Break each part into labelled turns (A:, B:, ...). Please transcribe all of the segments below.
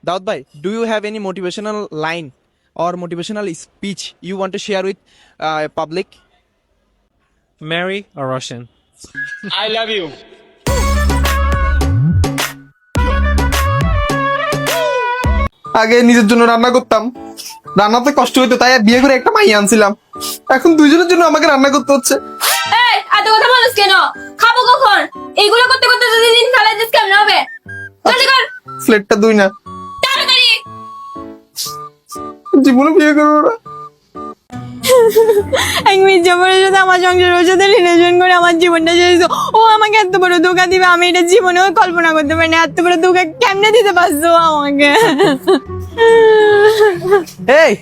A: Daud bhai, do you have any motivational line or motivational speech you want to share with public?
B: Mary or Russian?
C: I love you.
D: আগে নিজের জন্য রান্না করতাম, রান্নাতে কষ্ট হইতো তাই বিয়ে করে একটা মাইয়া আনছিলাম। এখন দুইজনের জন্য আমাকে রান্না করতে হচ্ছে।
E: এই এত কথা বলিস কেন? খাবো কখন? এইগুলো করতে করতে যদি দিন ফেলে দিস কেমন হবে? জলদি কর
D: প্লেটটা দুই না,
E: তাড়াতাড়ি।
D: জীবনে বিয়ে করবো না।
E: এক মির্জাপুরের সাথে আমার সংসারের সাথে রিলেশন করে আমার জীবনটা শেষ। ও আমাকে এত বড় ধোকা দিবে আমি এটা জীবনেও কল্পনা করতে পারি না। এত বড় ধোকা কেমনে দিতে পারছো আমাকে?
D: এই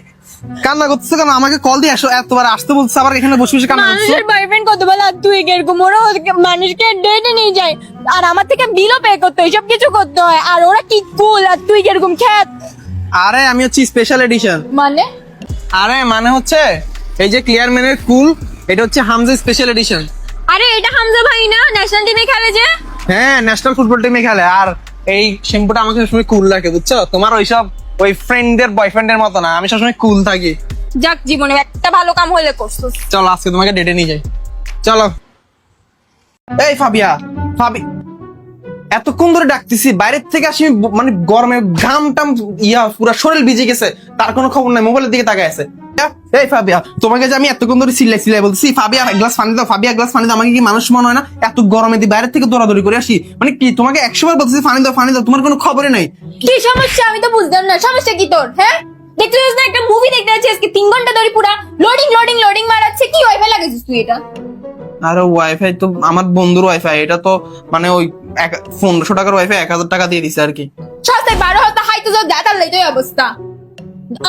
D: কান্না করতেছো কেন? আমাকে কল দিয়ে আসো, এতবার আসতে বলছো আবার এখানে বসে বসে কান্না করছো।
E: মানুষের বয়ফ্রেন্ড কত বলে আর তুই এরকম ওরা মানুষকে ডেটে নিয়ে যায় আর আমার থেকে বিলও পে করতে হয়, সব কিছু করতে হয় আর ওরা কি কুল আর তুই কিরকম খ্যাত।
D: আরে আমি হচ্ছি স্পেশাল এডিশন।
E: মানে
D: আরে মানে হচ্ছে এই যে ক্লিয়ার ম্যানের কুল, এটা হচ্ছে হামজা স্পেশাল এডিশন।
E: আরে এটা হামজা ভাই না, ন্যাশনাল টিমে খেলে যে?
D: হ্যাঁ, ন্যাশনাল ফুটবল টিমে খেলে। আর এই শ্যাম্পুটা আমাকে সবসময় কুল রাখে, বুঝছো? তোমার ওইসব ওই ফ্রেন্ডদের বয়ফ্রেন্ডের মতো না, আমি সবসময় কুল থাকি।
E: যাক জীবনে একটা ভালো কাম হলে করছিস।
D: চলো আজকে তোমাকে ডেটে নিয়ে যাই, চলো। এই ফাবিয়া, এতক্ষণ ধরে ডাকতেছি, বাইরের থেকে আসি মানে গরমে ঘাম টাম পুরো শরীর ভিজে গেছে, তার কোনো খবর নাই, মোবাইলের দিকে তাকায় আছে। এই ফাবিয়া, তোমাকে যে আমি এতক্ষণ ধরে সিলাই বলছি ফাবিয়া এক গ্লাস পানি দাও, ফাবিয়া এক গ্লাস পানি দাও, আমাকে কি মানুষ মনে হয় না? এত গরমে দিয়ে বাইরের থেকে দৌড়াদৌড়ি করে আসি, মানে কি তোমাকে 100 বার বলতেছি পানি দাও, তোমার কোনো খবরই নাই।
E: কি সমস্যা আমি তো বুঝলাম না, সমস্যা কি তোর? হ্যাঁ দেখছিস না একটা মুভি দেখতে যাচ্ছি আজকে 3 ঘন্টা ধরে পুরো লোডিং মারাচ্ছে, কি ওয়াইফাই লাগাইছিস তুই এটা?
D: আরে ওয়াইফাই তো আমার বন্ধুর ওয়াইফাই, এটা তো মানে ওই 1500 টাকার ওয়াইফাই 1000 টাকা দিয়ে দিছে আর কি।
E: সস্তায় 12,000 হাই তো যাও দাতার লইতে অবস্থা।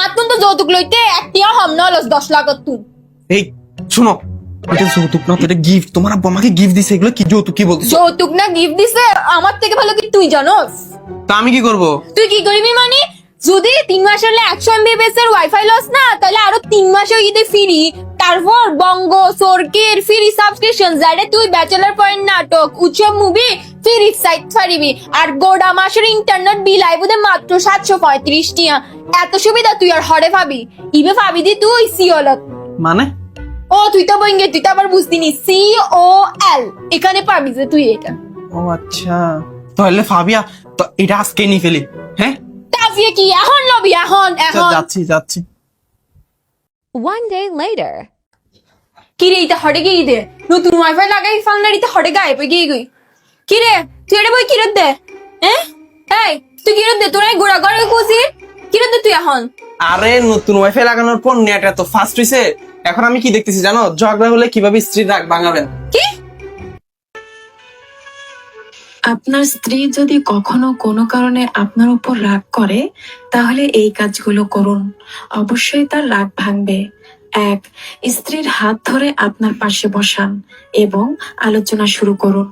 E: আতুন তো যৌতুক লইতে একটিয়া হম না লস 10 লাখ তুই।
D: এই শুনো, এটা যৌতুক না, এটা গিফট। তোমার আব্বু আমাকে গিফট দিছে, এগুলো কি যৌতুক কি বলছো?
E: যৌতুক না গিফট দিছে, আমার থেকে ভালো কি তুই জানোস?
D: তা আমি কি করব?
E: তুই কি করবি মানে যদি 3 মাস হলে 100 MB এর ওয়াইফাই লস না, তাহলে আরো 3 মাস হইতে ফ্রি। তারপর বঙ্গ সরকের ফ্রি সাবস্ক্রিপশন, যারে তুই ব্যাচেলর পয়েন্ট নাটক উৎসব মুভি ফ্রি সাইট পারিবি। আর গোডা মাসের ইন্টারনেট বিল আইবুদে মাত্র 735 টিয়া। এত সুবিধা তুই আর হরে পাবি, ইবে পাবি দি তুই সিওলত।
D: মানে
E: ও তুই তো বইঙ্গে, তুই তো আবার বুঝতিনি COL এখানে পাবি যে তুই এটা।
D: ও আচ্ছা, তাহলে ফাবিয়া তো এটা আজকে নিয়ে ফেলি। হ্যাঁ
E: তাফিয়ে কি এখন লবি? এখন
D: যাচ্ছি।
F: One day later.
E: কি রে এটা হটে গিয়ে দে নতুন ওয়াইফাই লাগাই ফালনার ইতে হটে গায়ে পে গিয়ে গই। কি রে তুই এটা বই কিরত দে? হ্যাঁ এই তুই কিরত দে? তোর গোড়া গড়ে কুসি কিরত দে তুই এখন?
D: আরে নতুন ওয়াইফাই লাগানোর পর নেট এত ফাস্ট হইছে, এখন আমি কি দেখতেছি জানো? ঝগড়া হলে কিভাবে স্ত্রীর রাগ ভাঙাবেন।
E: কি
G: আপনার স্ত্রী যদি কখনো কোনো কারণে আপনার উপর রাগ করে তাহলে এই কাজগুলো করুন, অবশ্যই তার রাগ ভাঙবে। 1. স্ত্রীর হাত ধরে আপনার পাশে বসান এবং আলোচনা শুরু করুন।